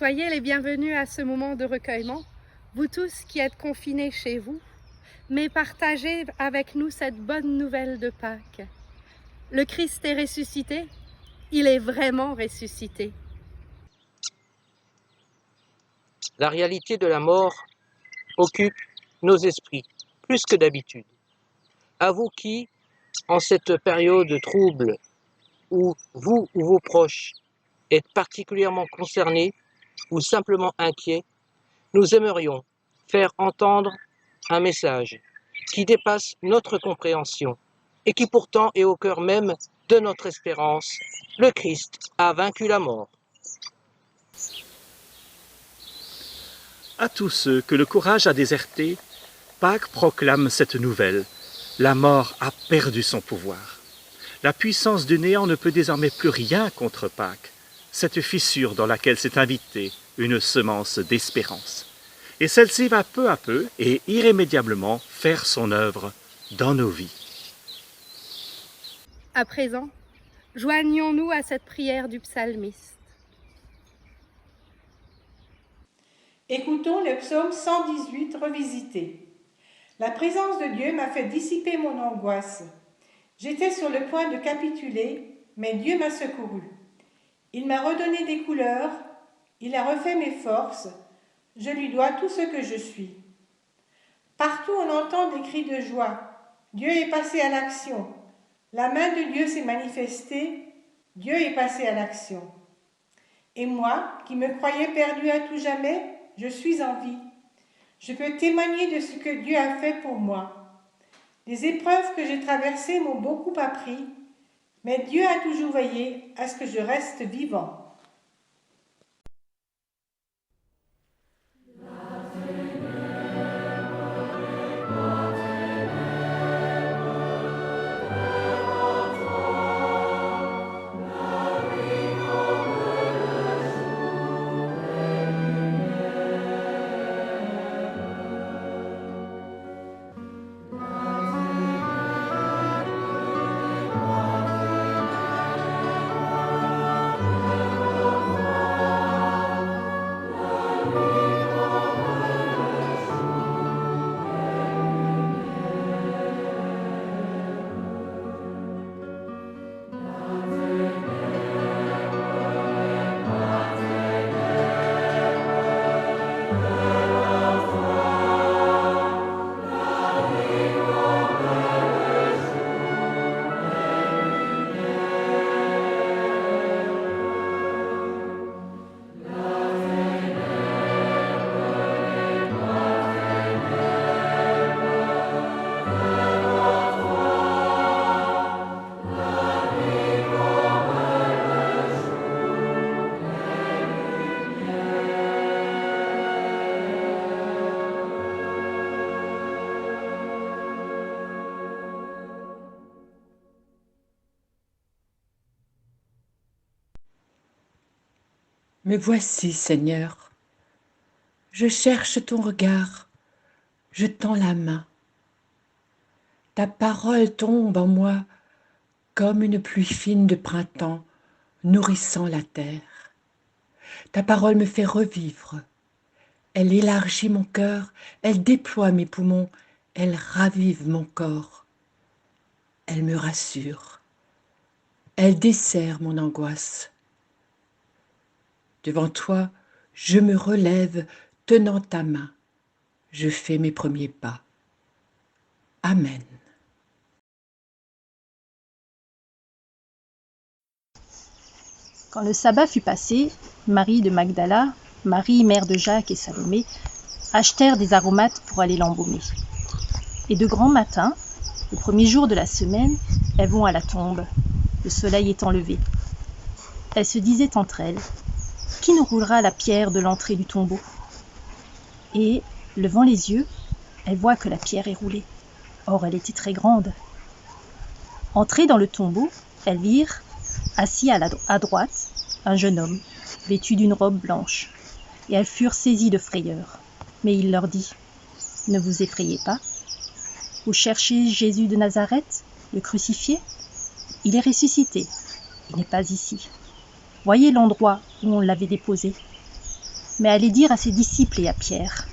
Soyez les bienvenus à ce moment de recueillement, vous tous qui êtes confinés chez vous, mais partagez avec nous cette bonne nouvelle de Pâques. Le Christ est ressuscité, il est vraiment ressuscité. La réalité de la mort occupe nos esprits, plus que d'habitude. À vous qui, en cette période trouble, où vous ou vos proches êtes particulièrement concernés ou simplement inquiets, nous aimerions faire entendre un message qui dépasse notre compréhension et qui pourtant est au cœur même de notre espérance. Le Christ a vaincu la mort. À tous ceux que le courage a désertés, Pâques proclame cette nouvelle. La mort a perdu son pouvoir. La puissance du néant ne peut désormais plus rien contre Pâques, cette fissure dans laquelle s'est invitée une semence d'espérance. Et celle-ci va peu à peu et irrémédiablement faire son œuvre dans nos vies. À présent, joignons-nous à cette prière du psalmiste. Écoutons le psaume 118 revisité. La présence de Dieu m'a fait dissiper mon angoisse. J'étais sur le point de capituler, mais Dieu m'a secouru. Il m'a redonné des couleurs, il a refait mes forces, je lui dois tout ce que je suis. Partout on entend des cris de joie. Dieu est passé à l'action. La main de Dieu s'est manifestée, Dieu est passé à l'action. Et moi, qui me croyais perdu à tout jamais, je suis en vie. Je peux témoigner de ce que Dieu a fait pour moi. Les épreuves que j'ai traversées m'ont beaucoup appris, mais Dieu a toujours veillé à ce que je reste vivant. Me voici, Seigneur. Je cherche ton regard, je tends la main. Ta parole tombe en moi comme une pluie fine de printemps nourrissant la terre. Ta parole me fait revivre. Elle élargit mon cœur, elle déploie mes poumons, elle ravive mon corps. Elle me rassure. Elle desserre mon angoisse. Devant toi, je me relève, tenant ta main. Je fais mes premiers pas. Amen. Quand le sabbat fut passé, Marie de Magdala, Marie, mère de Jacques et Salomé, achetèrent des aromates pour aller l'embaumer. Et de grand matin, le premier jour de la semaine, elles vont à la tombe, le soleil étant levé. Elles se disaient entre elles, « Qui nous roulera la pierre de l'entrée du tombeau ?» Et, levant les yeux, elles voient que la pierre est roulée. Or, elle était très grande. Entrées dans le tombeau, elles virent, assis à droite, un jeune homme, vêtu d'une robe blanche, et elles furent saisies de frayeur. Mais il leur dit, « Ne vous effrayez pas. Vous cherchez Jésus de Nazareth, le crucifié ? Il est ressuscité. Il n'est pas ici. Voyez l'endroit où on l'avait déposé. mais allez dire à ses disciples et à Pierre.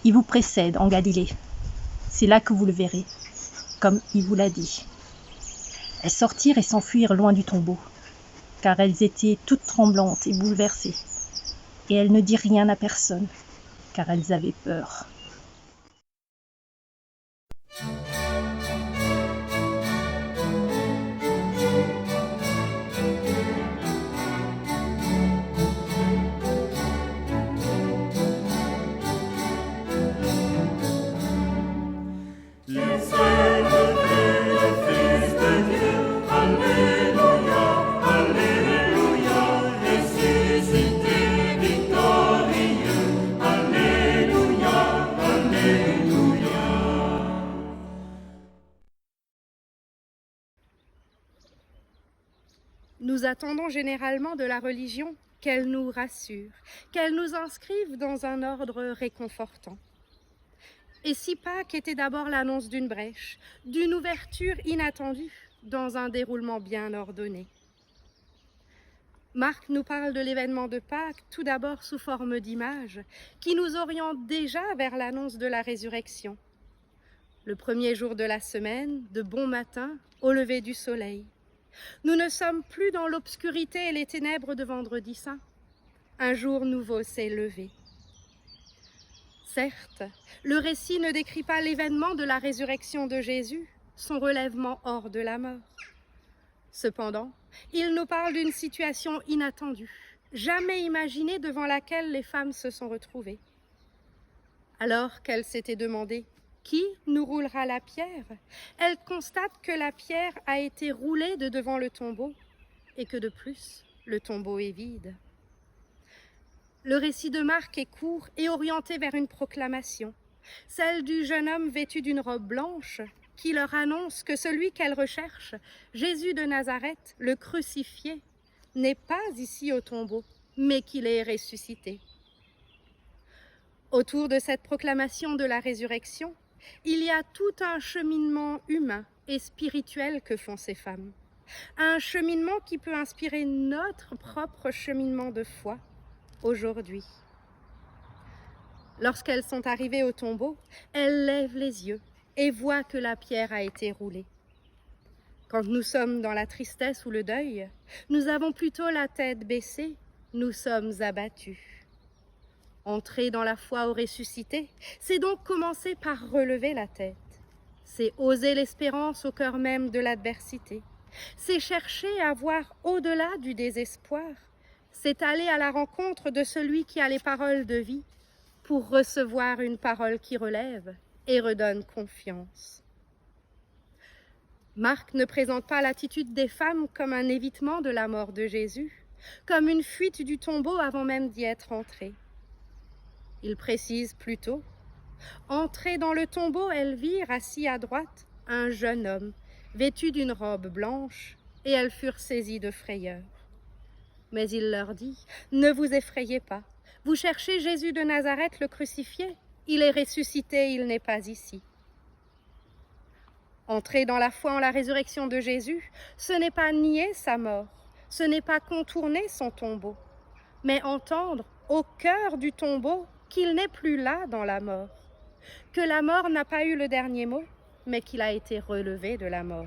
Il vous précède en Galilée. C'est là que vous le verrez, comme il vous l'a dit. » Elles sortirent et s'enfuirent loin du tombeau, car elles étaient toutes tremblantes et bouleversées. Et elles ne dirent rien à personne, car elles avaient peur. Nous attendons généralement de la religion qu'elle nous rassure, qu'elle nous inscrive dans un ordre réconfortant. Et si Pâques était d'abord l'annonce d'une brèche, d'une ouverture inattendue dans un déroulement bien ordonné. Marc nous parle de l'événement de Pâques tout d'abord sous forme d'image qui nous oriente déjà vers l'annonce de la résurrection. Le premier jour de la semaine, de bon matin, au lever du soleil. Nous ne sommes plus dans l'obscurité et les ténèbres de Vendredi Saint. Un jour nouveau s'est levé. Certes, le récit ne décrit pas l'événement de la résurrection de Jésus, son relèvement hors de la mort. Cependant, il nous parle d'une situation inattendue, jamais imaginée devant laquelle les femmes se sont retrouvées. Alors qu'elles s'étaient demandé « Qui nous roulera la pierre ?» elles constatent que la pierre a été roulée de devant le tombeau et que de plus, le tombeau est vide. Le récit de Marc est court et orienté vers une proclamation, celle du jeune homme vêtu d'une robe blanche qui leur annonce que celui qu'elle recherche, Jésus de Nazareth, le crucifié, n'est pas ici au tombeau, mais qu'il est ressuscité. Autour de cette proclamation de la résurrection, il y a tout un cheminement humain et spirituel que font ces femmes. Un cheminement qui peut inspirer notre propre cheminement de foi aujourd'hui. Lorsqu'elles sont arrivées au tombeau, elles lèvent les yeux et voient que la pierre a été roulée. Quand nous sommes dans la tristesse ou le deuil, nous avons plutôt la tête baissée, nous sommes abattus. Entrer dans la foi au ressuscité, c'est donc commencer par relever la tête. C'est oser l'espérance au cœur même de l'adversité. C'est chercher à voir au-delà du désespoir. C'est aller à la rencontre de celui qui a les paroles de vie pour recevoir une parole qui relève et redonne confiance. Marc ne présente pas l'attitude des femmes comme un évitement de la mort de Jésus, comme une fuite du tombeau avant même d'y être entrée. Il précise plutôt « Entrées dans le tombeau, elles virent assis à droite un jeune homme, vêtu d'une robe blanche, et elles furent saisies de frayeur. » Mais il leur dit « Ne vous effrayez pas, vous cherchez Jésus de Nazareth le crucifié, il est ressuscité, il n'est pas ici. » Entrer dans la foi en la résurrection de Jésus, ce n'est pas nier sa mort, ce n'est pas contourner son tombeau, mais entendre au cœur du tombeau qu'il n'est plus là dans la mort, que la mort n'a pas eu le dernier mot, mais qu'il a été relevé de la mort.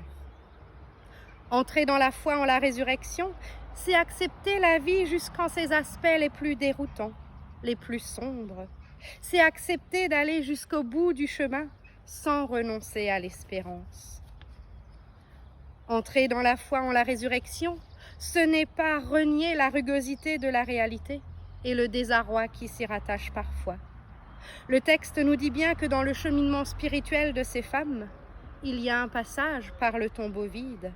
Entrer dans la foi en la résurrection, c'est accepter la vie jusqu'en ses aspects les plus déroutants, les plus sombres. C'est accepter d'aller jusqu'au bout du chemin sans renoncer à l'espérance. Entrer dans la foi en la résurrection, ce n'est pas renier la rugosité de la réalité et le désarroi qui s'y rattache parfois. Le texte nous dit bien que dans le cheminement spirituel de ces femmes, il y a un passage par le tombeau vide.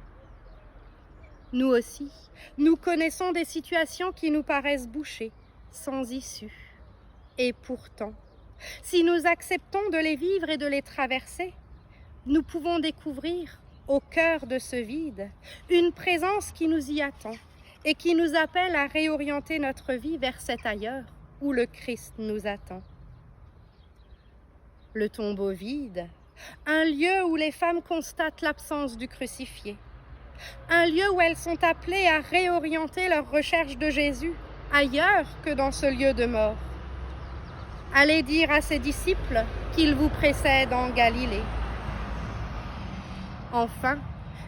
Nous aussi, nous connaissons des situations qui nous paraissent bouchées, sans issue. Et pourtant, si nous acceptons de les vivre et de les traverser, nous pouvons découvrir, au cœur de ce vide, une présence qui nous y attend et qui nous appelle à réorienter notre vie vers cet ailleurs où le Christ nous attend. Le tombeau vide, un lieu où les femmes constatent l'absence du crucifié, un lieu où elles sont appelées à réorienter leur recherche de Jésus ailleurs que dans ce lieu de mort. Allez dire à ses disciples qu'ils vous précèdent en Galilée. Enfin,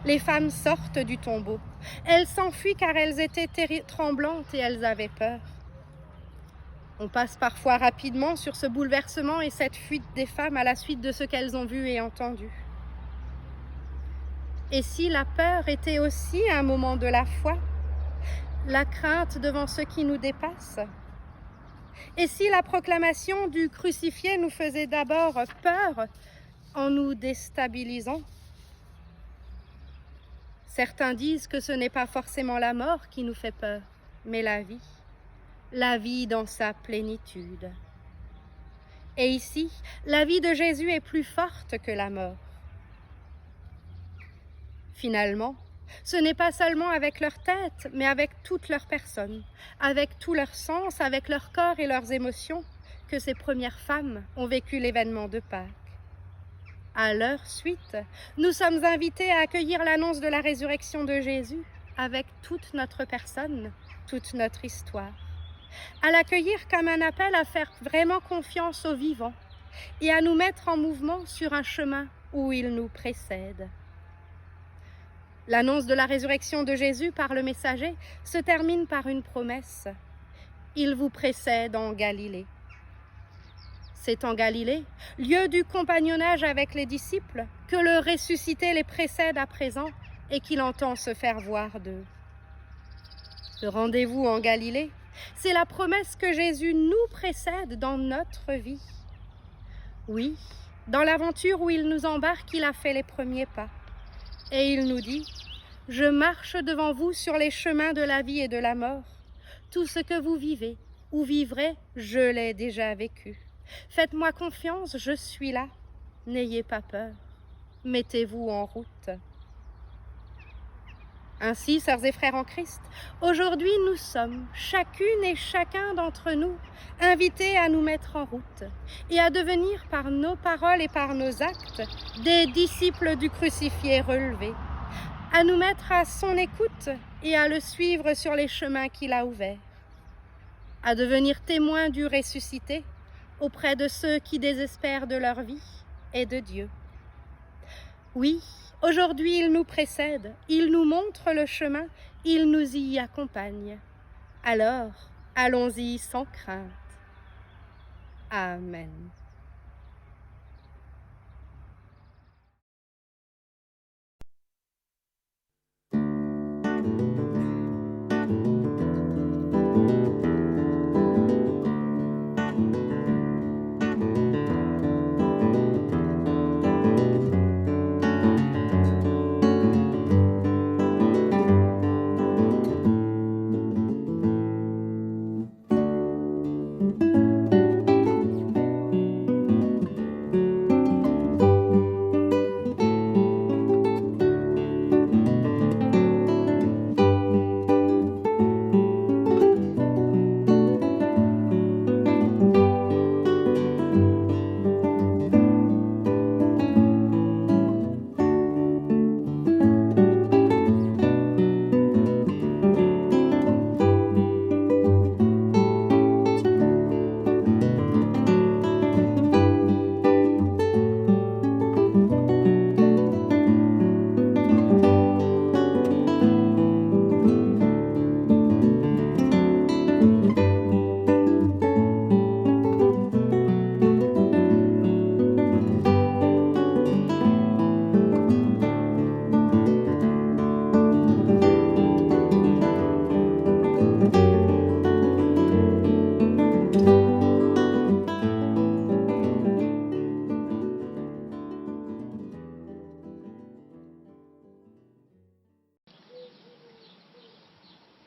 les femmes sortent du tombeau. Elles s'enfuient car elles étaient tremblantes et elles avaient peur. On passe parfois rapidement sur ce bouleversement et cette fuite des femmes à la suite de ce qu'elles ont vu et entendu. Et si la peur était aussi un moment de la foi, la crainte devant ce qui nous dépasse? Et si la proclamation du crucifié nous faisait d'abord peur en nous déstabilisant? Certains disent que ce n'est pas forcément la mort qui nous fait peur, mais la vie dans sa plénitude. Et ici, la vie de Jésus est plus forte que la mort. Finalement, ce n'est pas seulement avec leur tête, mais avec toute leur personne, avec tout leur sens, avec leur corps et leurs émotions, que ces premières femmes ont vécu l'événement de Pâques. À leur suite, nous sommes invités à accueillir l'annonce de la résurrection de Jésus avec toute notre personne, toute notre histoire. À l'accueillir comme un appel à faire vraiment confiance au vivant et à nous mettre en mouvement sur un chemin où il nous précède. L'annonce de la résurrection de Jésus par le messager se termine par une promesse. Il vous précède en Galilée. C'est en Galilée, lieu du compagnonnage avec les disciples, que le ressuscité les précède à présent et qu'il entend se faire voir d'eux. Le rendez-vous en Galilée, c'est la promesse que Jésus nous précède dans notre vie. Oui, dans l'aventure où il nous embarque, il a fait les premiers pas. Et il nous dit « Je marche devant vous sur les chemins de la vie et de la mort. Tout ce que vous vivez ou vivrez, je l'ai déjà vécu. Faites-moi confiance, je suis là. N'ayez pas peur. Mettez-vous en route. » Ainsi, sœurs et frères en Christ, aujourd'hui nous sommes, chacune et chacun d'entre nous, invités à nous mettre en route et à devenir par nos paroles et par nos actes des disciples du crucifié relevé, à nous mettre à son écoute et à le suivre sur les chemins qu'il a ouverts, à devenir témoins du ressuscité auprès de ceux qui désespèrent de leur vie et de Dieu. Oui, aujourd'hui, il nous précède, il nous montre le chemin, il nous y accompagne. Alors, allons-y sans crainte. Amen.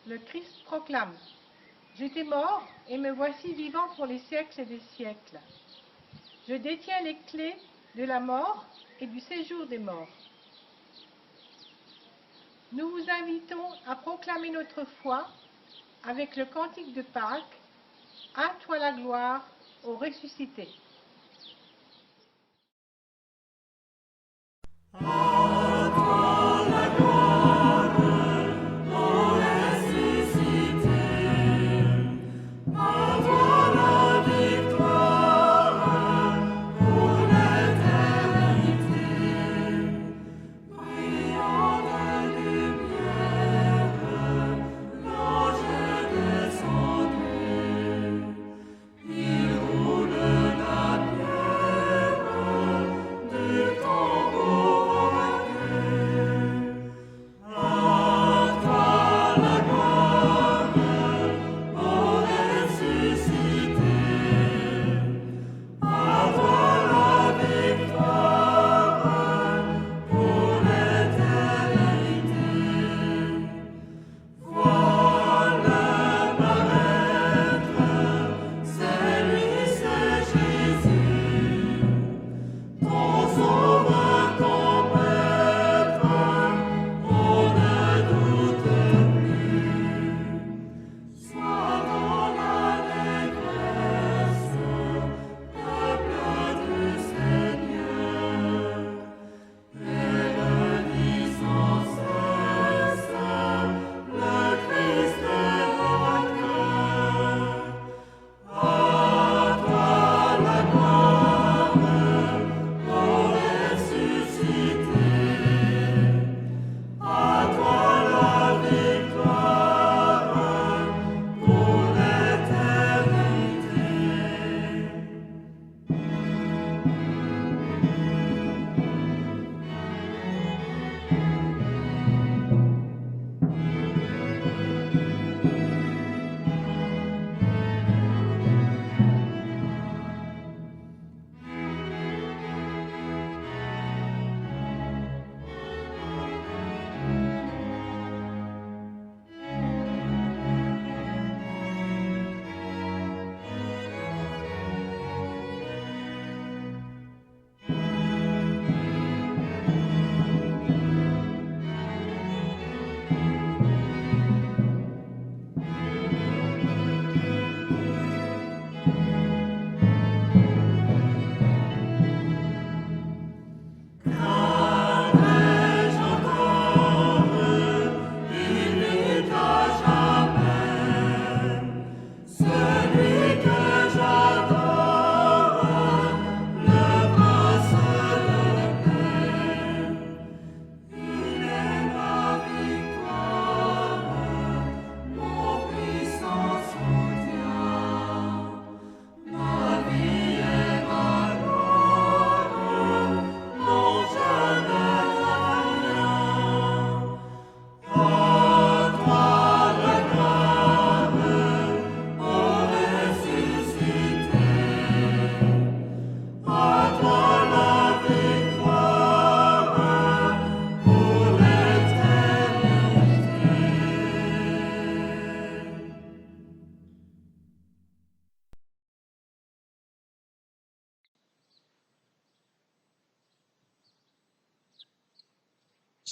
Le Christ proclame: J'étais mort et me voici vivant pour les siècles des siècles. Je détiens les clés de la mort et du séjour des morts. Nous vous invitons à proclamer notre foi avec le cantique de Pâques, à toi la gloire, ô ressuscité.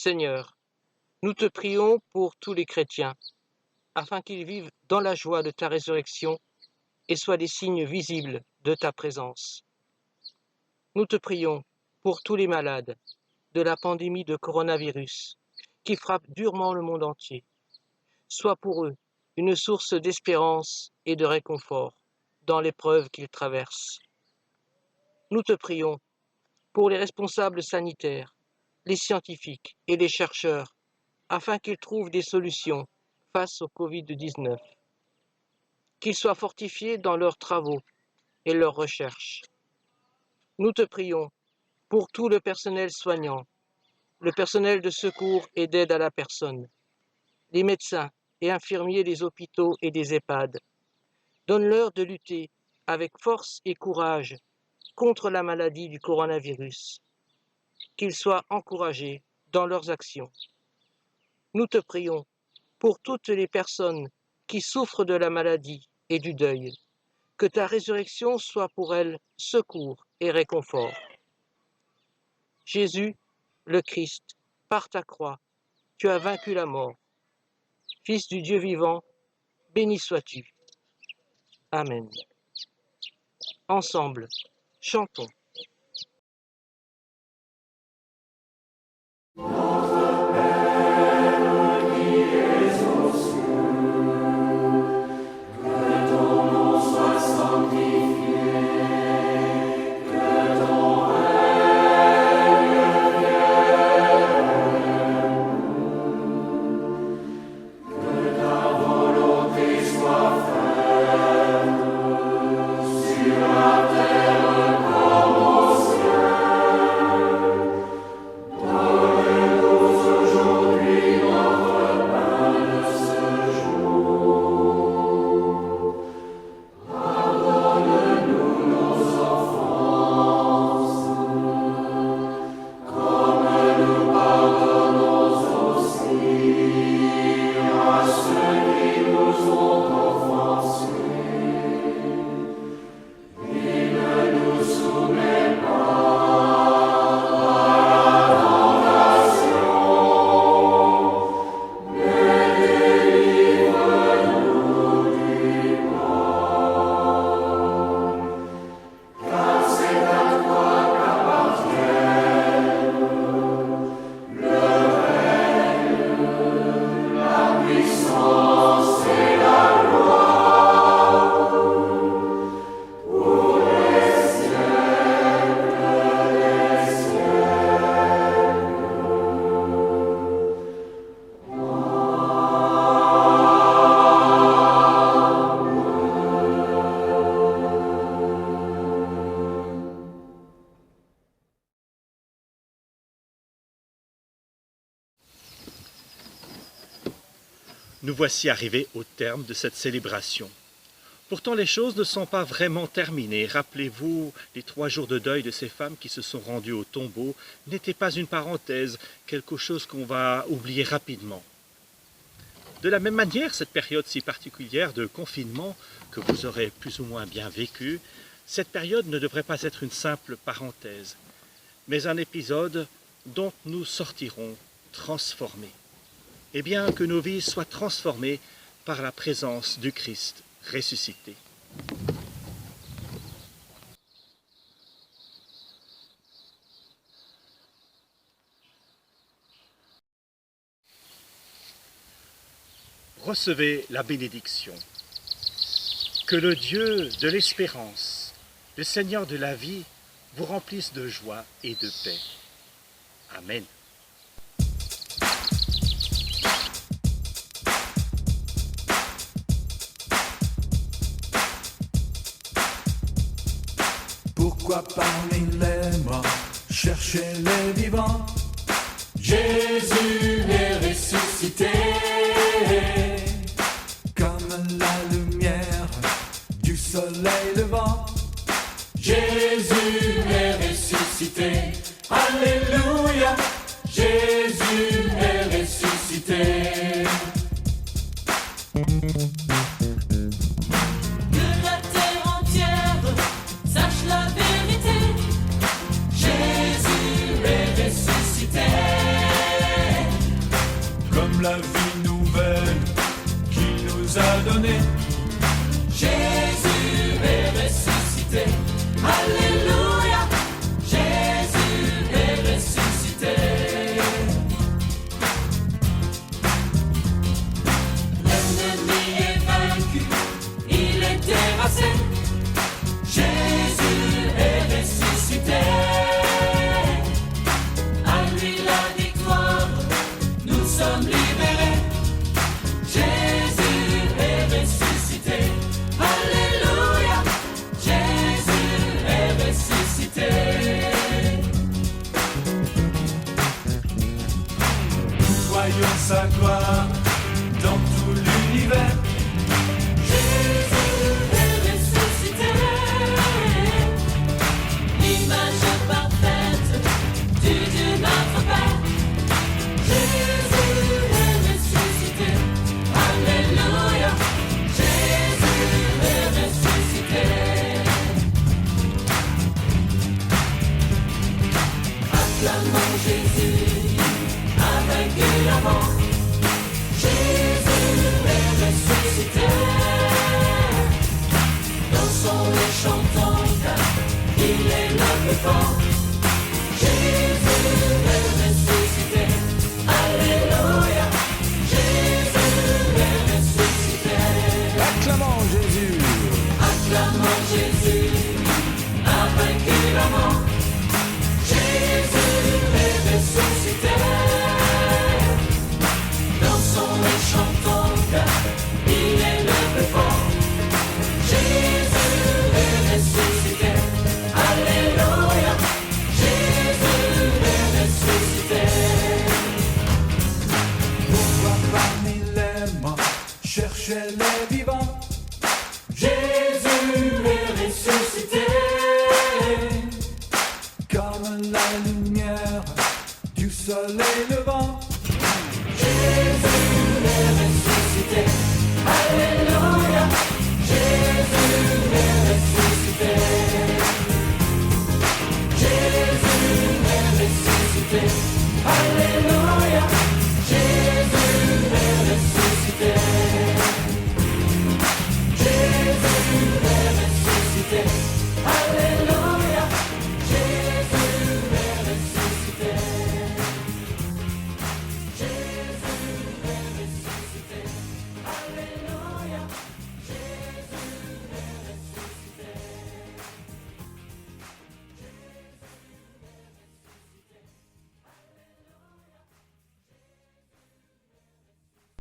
Seigneur, nous te prions pour tous les chrétiens, afin qu'ils vivent dans la joie de ta résurrection et soient des signes visibles de ta présence. Nous te prions pour tous les malades de la pandémie de coronavirus qui frappe durement le monde entier. Sois pour eux une source d'espérance et de réconfort dans l'épreuve qu'ils traversent. Nous te prions pour les responsables sanitaires, les scientifiques et les chercheurs, afin qu'ils trouvent des solutions face au Covid-19. Qu'ils soient fortifiés dans leurs travaux et leurs recherches. Nous te prions pour tout le personnel soignant, le personnel de secours et d'aide à la personne, les médecins et infirmiers des hôpitaux et des EHPAD. Donne-leur de lutter avec force et courage contre la maladie du coronavirus. Qu'ils soient encouragés dans leurs actions. Nous te prions pour toutes les personnes qui souffrent de la maladie et du deuil, que ta résurrection soit pour elles secours et réconfort. Jésus, le Christ, par ta croix, tu as vaincu la mort. Fils du Dieu vivant, béni sois-tu. Amen. Ensemble, chantons. Nous voici arrivés au terme de cette célébration. Pourtant, les choses ne sont pas vraiment terminées. Rappelez-vous, les 3 jours de deuil de ces femmes qui se sont rendues au tombeau n'étaient pas une parenthèse, quelque chose qu'on va oublier rapidement. De la même manière, cette période si particulière de confinement que vous aurez plus ou moins bien vécue, cette période ne devrait pas être une simple parenthèse, mais un épisode dont nous sortirons transformés. Et bien que nos vies soient transformées par la présence du Christ ressuscité. Recevez la bénédiction. Que le Dieu de l'espérance, le Seigneur de la vie, vous remplisse de joie et de paix. Amen. Pourquoi parmi les morts chercher les vivants? Jésus est ressuscité. Comme la lumière du soleil levant. Jésus est ressuscité. Alléluia. Jésus est ressuscité. sa gloire dans tout l'univers. Jésus est ressuscité, l'image parfaite du Dieu notre Père. Jésus est ressuscité, alléluia. Jésus est ressuscité. Acclamons Jésus avec l'amour. Jésus est ressuscité. Dansons et chantons car il est le plus fort.